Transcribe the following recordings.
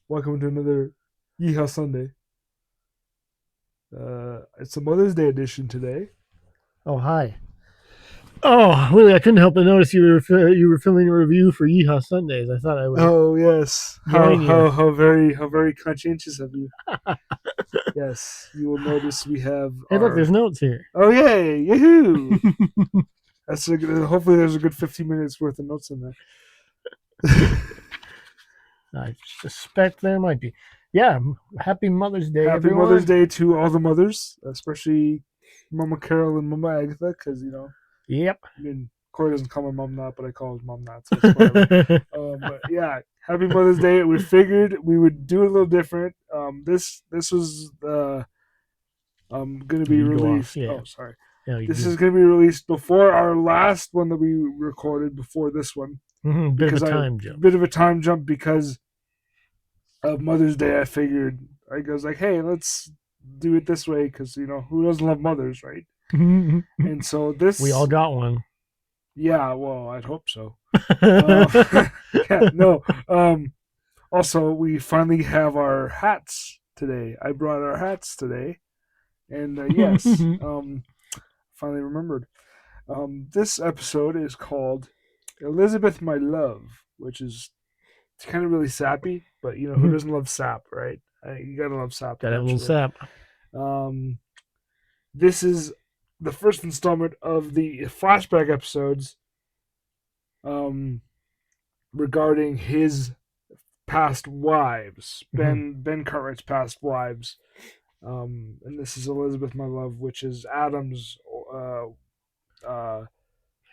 Welcome to another Yeehaw Sunday. It's a Mother's Day edition today. Oh, hi. Oh, Willie, I couldn't help but notice you were filming a review for Yeehaw Sundays. I thought I would Oh yes, how join you. how how very how very conscientious of you. Yes, you will notice we have Hey, look, there's our. notes here. Oh yay, yahoo! Hopefully there's a good 15 minutes worth of notes in there. I suspect there might be. Yeah, happy Mother's Day, Happy Mother's everyone. Day to all the mothers, especially Mama Carol and Mama Agatha, because Yep. I mean, Corey doesn't call my mom that, but I call his mom that, so it's whatever. But yeah, Happy Mother's Day. We figured we would do it a little different. This was going to be You go off. released. Yeah. Oh, sorry. Yeah, you This do. is going to be released before our last one that we recorded before this one Bit of a because time jump. bit of a time jump because of Mother's Day. I figured I was like, hey, let's do it this way because who doesn't love mothers, right? And so this We all got one. Yeah, well, I'd hope so. Yeah, no. Also, we finally have our hats today. I brought our hats today, and yes, finally remembered. This episode is called "Elizabeth, My Love," which is kind of really sappy, but who doesn't love sap, right? You gotta love sap. Gotta have a little Eventually. sap. This is the first installment of the flashback episodes. Regarding his past wives, Ben Cartwright's past wives, and this is Elizabeth, My Love, which is Adam's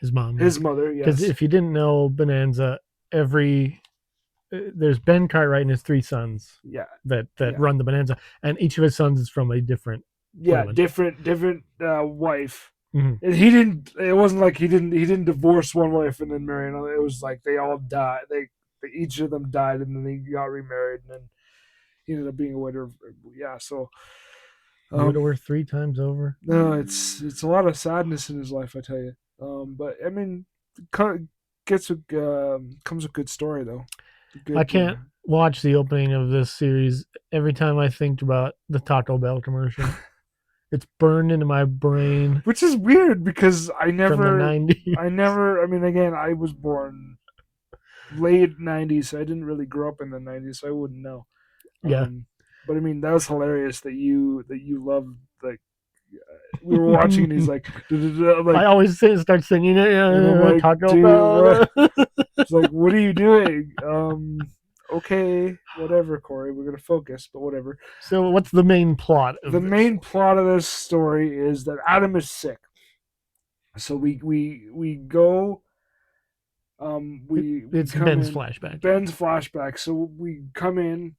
His mom. his mother. Because Yes, if you didn't know, Bonanza, there's Ben Cartwright and his three sons yeah, that yeah, run the Bonanza, and each of his sons is from a different yeah, woman. different wife. Mhm. And he didn't. It wasn't like he didn't divorce one wife and then marry another. It was like they all died. They each of them died and then they got remarried and then he ended up being a widower. Yeah, so Widower 3 times over. no, it's a lot of sadness in his life, I tell you. But I mean, gets a comes a good story though. Good. I can't watch the opening of this series every time I think about the Taco Bell commercial. It's burned into my brain. Which is weird because I from the never, 90s. I mean, again, I was born late '90s, so I didn't really grow up in the '90s, so I wouldn't know. Yeah. But I mean, that was hilarious that you loved like we were watching and he's like, I always start singing it. and I'm like, Taco dude, Bell. it's like, what are you doing? Okay, whatever, Corey. We're gonna focus, but whatever. So, what's the main plot of The this? main plot of this story is that Adam is sick. So we go. It's come Ben's in, flashback. Ben's flashback. So we come in,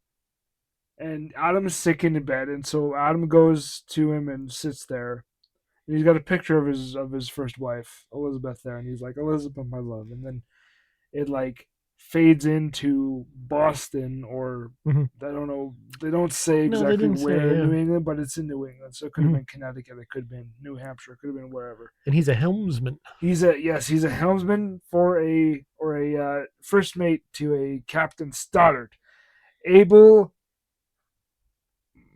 and Adam is sick in the bed, and so Adam goes to him and sits there. And he's got a picture of his first wife, Elizabeth, there, and he's like, Elizabeth, my love. And then it like fades into Boston or I don't know. They don't say exactly where in New England, but it's in New England. So it could have been Connecticut, it could have been New Hampshire, it could have been wherever. And he's a helmsman. He's a helmsman for a first mate to a Captain Stoddard. Abel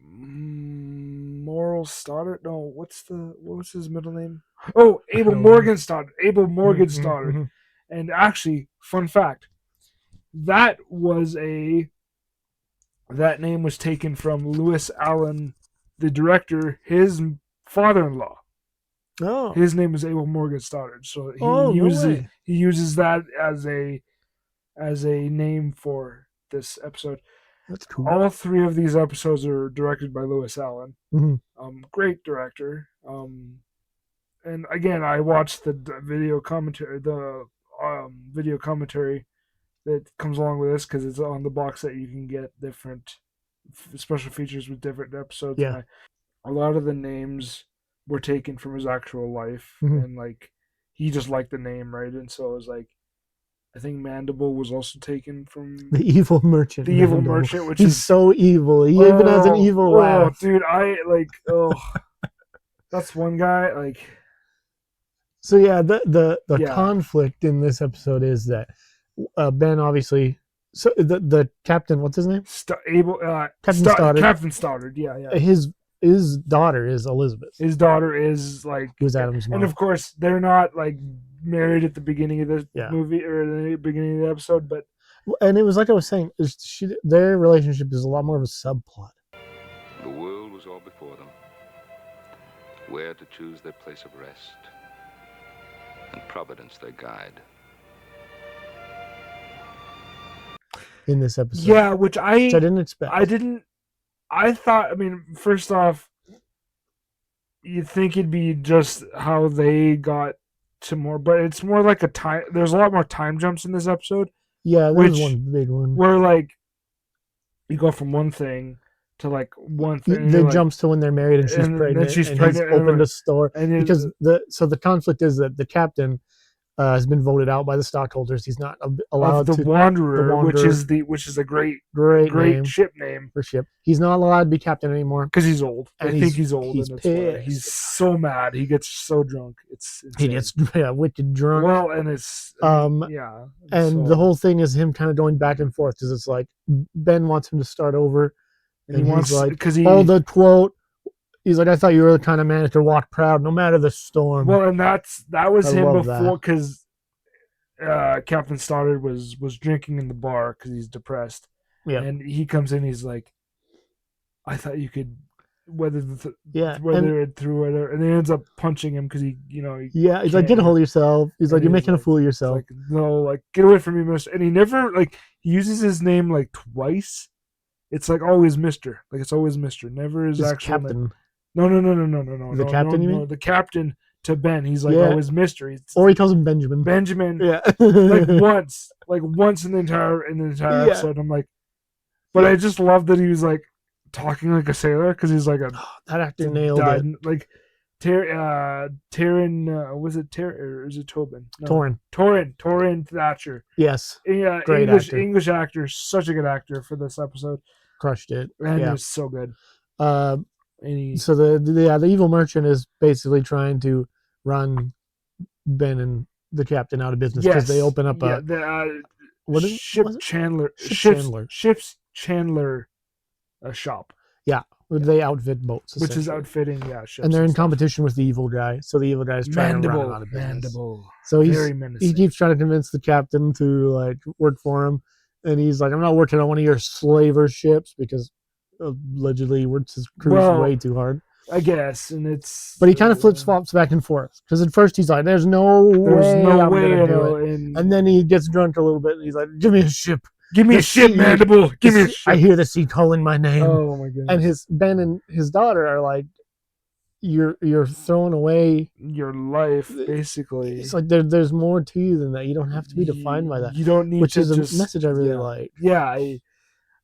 Moral Stoddard? No, what's his middle name? Oh, Abel Morgan Stoddard. Abel Morgan Stoddard. And actually, fun fact, that name was taken from Lewis Allen, the director, his father-in-law. Oh, his name is Abel Morgan Stoddard. So he uses that as a name for this episode. That's cool. All three of these episodes are directed by Lewis Allen. Great director. And again, I watched the video commentary, that comes along with this because it's on the box set. You can get different special features with different episodes. Yeah. And a lot of the names were taken from his actual life, and like he just liked the name, right? And so it was like, I think Mandible was also taken from the evil merchant. The evil merchant, which he's is so evil. He even has an evil laugh. Dude, that's one guy. Like, so yeah, the conflict in this episode is that Ben obviously So the captain, what's his name? Captain Stoddard. Captain Stoddard. Yeah, yeah. His daughter is Elizabeth, His daughter is like, who was Adam's and mom. of course they're not like married at the beginning of the Yeah. movie or the beginning of the episode, but And it was like I was saying, their relationship is a lot more of a subplot. The world was all before them, where to choose their place of rest, and Providence their guide. In this episode, yeah, which I didn't expect. I thought. I mean, first off, you'd think it'd be just how they got to more, but it's more like a time. There's a lot more time jumps in this episode. Yeah, there's one big one where like you go from one thing to like one thing. They jumps to when they're married and she's pregnant. He's opened a store because the conflict is that the captain has been voted out by the stockholders. He's not allowed the Wanderer, which is a great ship name for ship. He's not allowed to be captain anymore because he's old. And I think he's old. He's pissed. He's so mad. He gets so drunk. He gets wicked drunk. Well, and it's yeah. And the whole thing is him kind of going back and forth because it's like Ben wants him to start over, and he's like, the quote. He's like, I thought you were the kind of man that could walk proud no matter the storm. Well, and that was him before, because Captain Stoddard was drinking in the bar because he's depressed. Yeah. And he comes in, he's like, I thought you could weather it through whatever. And he ends up punching him because he's like, get a hold of yourself. He's like, you're making a fool of yourself. Like, no, like, get away from me, mister. And he never, like, he uses his name like twice. It's like always Mister. Like, it's always Mister. Never his actual captain. name. No. The captain, you mean? The captain to Ben. He's like always Mister. Or he calls him Benjamin. Yeah. like once in the entire episode. I'm like, but I just love that he was like talking like a sailor because he's like that actor nailed it. Like Taron, was it or is it Tobin? No. Torin Thatcher. Yes. Yeah, great English actor, such a good actor for this episode. Crushed it. And it was so good. So the evil merchant is basically trying to run Ben and the captain out of business because they open up Ship's Chandler shop. Yeah, they outfit boats, which is outfitting ships, and they're in competition with the evil guy. So the evil guy is trying to run him out of business. So he keeps trying to convince the captain to like work for him, and he's like, "I'm not working on one of your slaver ships because." Allegedly works his crews way too hard, I guess, but he kind of flip-flops back and forth because at first he's like, "There's no way I'm gonna do it," and then he gets drunk a little bit and he's like, "Give me a ship, Mandible, give me a ship. I hear the sea calling my name." Oh my goodness! And Ben and his daughter are like, "You're throwing away your life, basically." It's like there's more to you than that. You don't have to be defined by that. You don't need which to is a message I really like. Yeah,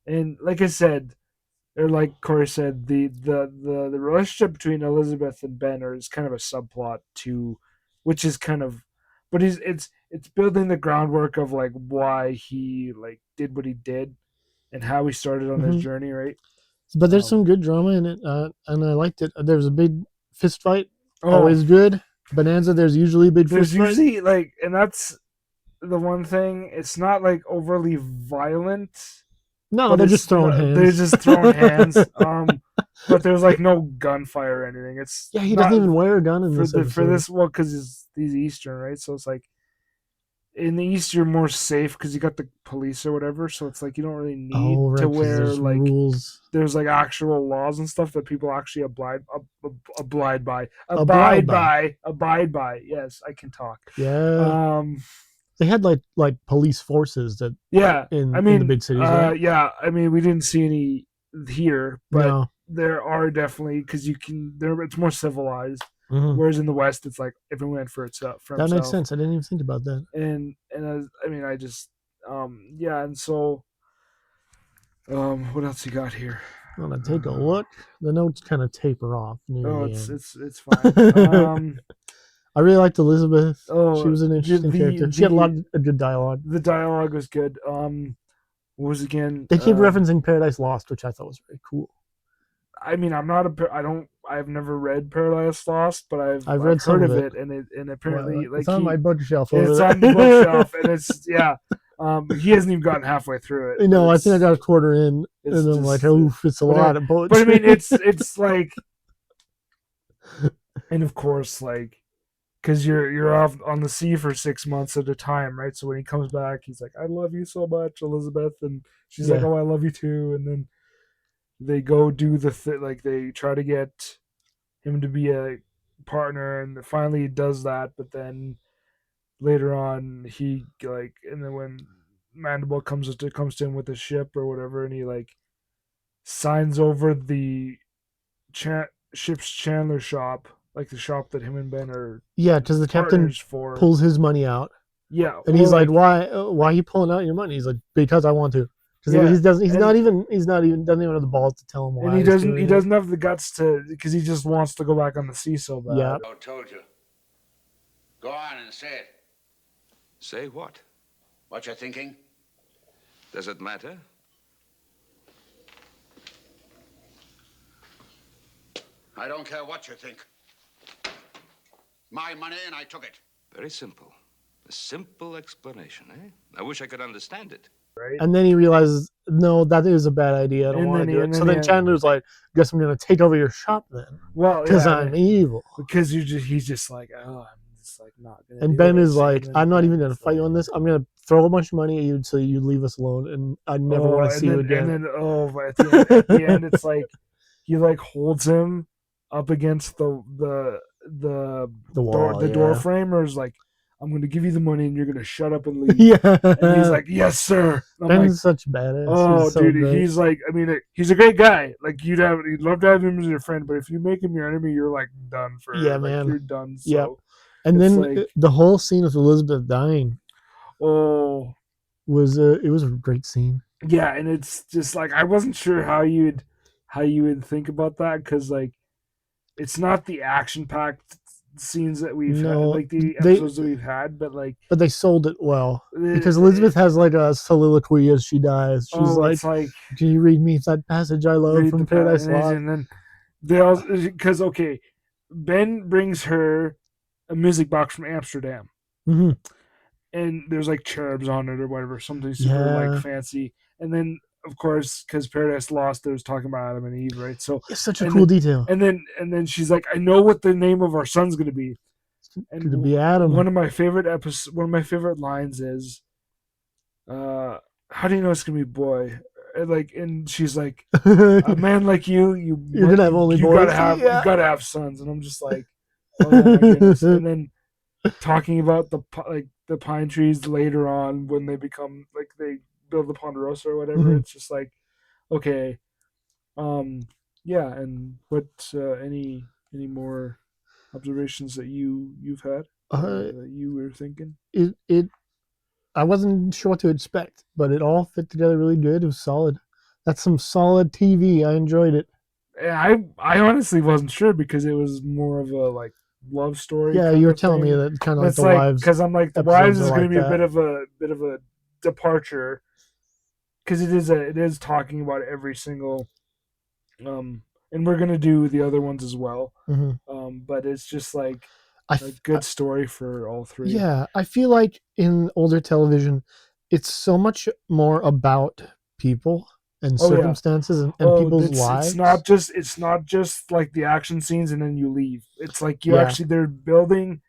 and like I said. Or like Corey said, the relationship between Elizabeth and Ben is kind of a subplot to, which is kind of, but it's building the groundwork of like why he like did what he did, and how he started on his journey, right? But there's some good drama in it, and I liked it. There was a big fist fight, always good. Bonanza, there's usually a big fist fight. There's usually like, and that's the one thing. It's not like overly violent. No, they're just throwing hands. They're just throwing hands. But there's like no gunfire or anything. It's he doesn't even wear a gun in this episode. For this. Well, because he's Eastern, right? So it's like in the East you're more safe because you got the police or whatever. So it's like you don't really need to wear like rules. There's like actual laws and stuff that people actually abide by. Yes, I can talk. Yeah. They had like police forces that in the big cities. Right? I mean, we didn't see any here, but there are definitely because it's more civilized. Whereas in the West, it's like everyone went for itself. That makes sense. I didn't even think about that. And I just and so what else you got here? I'm gonna take a look. The notes kind of taper off. It's fine. I really liked Elizabeth. She was an interesting character. She had a lot of good dialogue. The dialogue was good. What was again? They keep referencing Paradise Lost, which I thought was very cool. I mean, I've never read Paradise Lost, but I've read heard of it, and apparently it's on my bookshelf. It's on the bookshelf, and it's He hasn't even gotten halfway through it. No, I think I got a quarter in, and I'm like, oof, it's a lot of poetry. But I mean, it's like, and of course, like, because you're off on the sea for 6 months at a time, right? So when he comes back, he's like, "I love you so much, Elizabeth," and she's like, "Oh, I love you too." And then they go do like they try to get him to be a partner, and finally he does that. But then later on, he like, and then when Mandible comes to him with a ship or whatever, and he like signs over the ship's chandler shop, like the shop that him and Ben are because the captain pulls his money out. Yeah, and he's like, "Why are you pulling out your money?" He's like, "Because I want to." Because he doesn't even doesn't even have the balls to tell him why. And he doesn't have the guts to, because he just wants to go back on the sea so bad. Yeah. I told you. Go on and say it. Say what? What you're thinking? Does it matter? I don't care what you think. My money, and I took it. Very simple. A simple explanation, eh? I wish I could understand it. Right? And then he realizes, no, that is a bad idea. I don't want to do it. So then Chandler's like, guess I'm going to take over your shop then. Well, because I'm evil. Because he's just like, oh, I'm just like not going to. And Ben is like, I'm not even going to fight you on this. I'm going to throw a bunch of money at you so you leave us alone, and I never want to see you again. And then, at the end, it's like he like holds him up against the wall, the door frame, or is like, I'm going to give you the money and you're going to shut up and leave. Yeah. And he's like, yes, sir. Ben's like, such a badass. Oh, he's so dude. great. He's like, I mean, he's a great guy. Like, you'd love to have him as your friend, but if you make him your enemy, you're like done for. Yeah, like, man. You're done. So. Yep. And then like, the whole scene with Elizabeth dying. Oh. It was a great scene. Yeah. And it's just like, I wasn't sure how you would think about that. Cause like, it's not the action packed scenes that we've had, like the episodes that we've had, but they sold it well, because Elizabeth has like a soliloquy as she dies. She's like, "Can you read me that passage I love from Paradise Lost?" And then they also, because Ben brings her a music box from Amsterdam, and there's like cherubs on it or whatever, something super like fancy, and then. Of course, because Paradise Lost, there was talking about Adam and Eve, right? So it's such a cool detail. And then she's like, I know what the name of our son's gonna be. And it's gonna be Adam. One of my favorite lines is, how do you know it's gonna be boy? And she's like, a man like you're gonna have only boys. You gotta have sons. And I'm just like, oh my goodness. And then talking about the pine trees later on when they become like they build the Ponderosa or whatever. It's just like, okay, yeah. And what any more observations that you've had that you were thinking? I wasn't sure what to expect, but it all fit together really good. It was solid. That's some solid TV. I enjoyed it. I honestly wasn't sure, because it was more of a like love story. Yeah, you were telling me that kind of like the Wives, because I'm like, the Wives is going to be a bit of a departure, because it is talking about every single, and we're going to do the other ones as well. But it's just like a good story for all three. Yeah, I feel like in older television, it's so much more about people and circumstances and people's lives. It's not just like the action scenes and then you leave. It's like they're building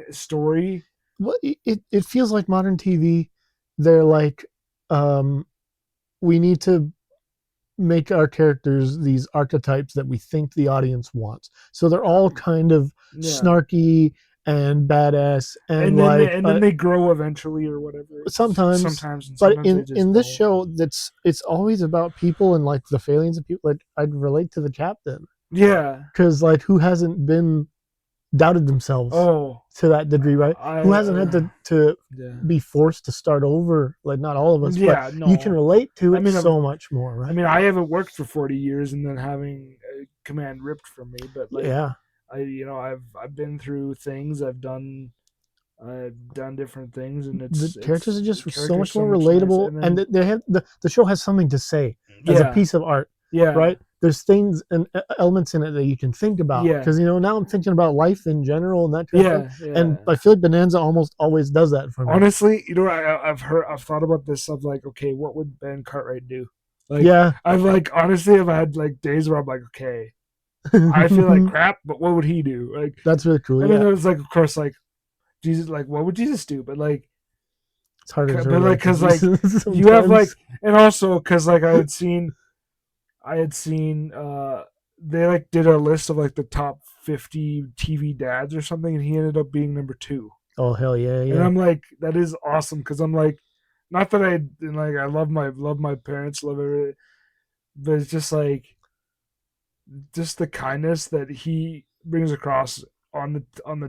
story. Well, it feels like modern TV. They're like, we need to make our characters these archetypes that we think the audience wants. So they're all kind of snarky and badass, and then they grow eventually or whatever. Sometimes, but in this show, it's always about people and like the failings of people. Like, I'd relate to the captain. Yeah, because like, who hasn't been doubted themselves to that degree, right? Who hasn't had to be forced to start over? Like, not all of us, but you can relate to it so much more, right? I mean, I haven't worked for 40 years and then having a command ripped from me, but like, I've been through things. I've done different things, and the characters are just so much more relatable, and they have the show has something to say as a piece of art, right? there's things and elements in it that you can think about. Yeah. Because now I'm thinking about life in general and that kind of thing. Yeah. And I feel like Bonanza almost always does that for me. Honestly, I've thought about this of like, okay, what would Ben Cartwright do? Like, yeah. I've had like days where I'm like, okay, I feel like crap, but what would he do? Like, that's really cool. And then it was like, of course, like Jesus, like what would Jesus do? But like, it's harder to but like, because like you have like, and also because like I had seen they like did a list of like the top 50 TV dads or something, and he ended up being number 2. Oh hell yeah. And I'm like, that is awesome, because I'm like, not that I love my parents, love everything, but it's just like, just the kindness that he brings across on the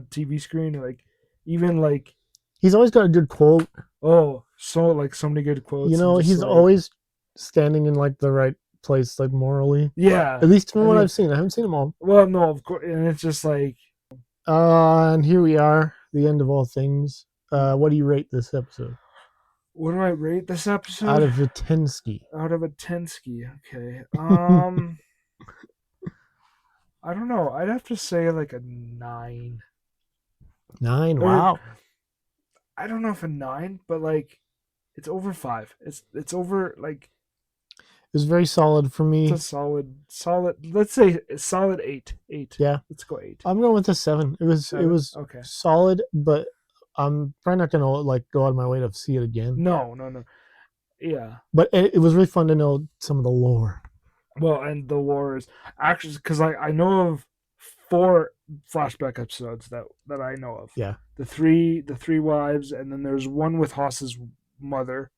TV screen, like even like he's always got a good quote. Oh, so many good quotes. He's like, always standing in like the right place, like morally. Yeah. At least from what I've seen. I haven't seen them all. Well, no, of course, and it's just like. And here we are, the end of all things. What do you rate this episode? What do I rate this episode? Out of a 10 ski. Out of a 10 ski. Okay. I don't know. I'd have to say like a 9. 9. Wow. I don't know if a 9, but like it's over 5. It's over like. It was very solid for me. It's a solid. Let's say a solid 8. 8. Yeah. Let's go 8. I'm going with a 7. It was okay. Solid, but I'm probably not gonna like go out of my way to see it again. No. Yeah. But it was really fun to know some of the lore. Well, and the lore is actually, because I know of 4 flashback episodes that I know of. Yeah. The three wives, and then there's one with Haas's mother.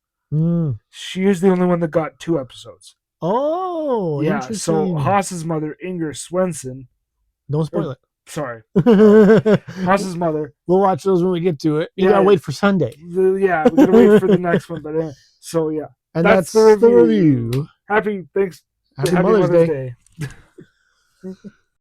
She is the only one that got 2 episodes. Oh, yeah. interesting. So Haas's mother, Inger Swenson. Don't spoil it. Sorry. Haas's mother. We'll watch those when we get to it. You gotta wait for Sunday. We gotta wait for the next one. But so yeah. And that's the review. Happy Mother's Day.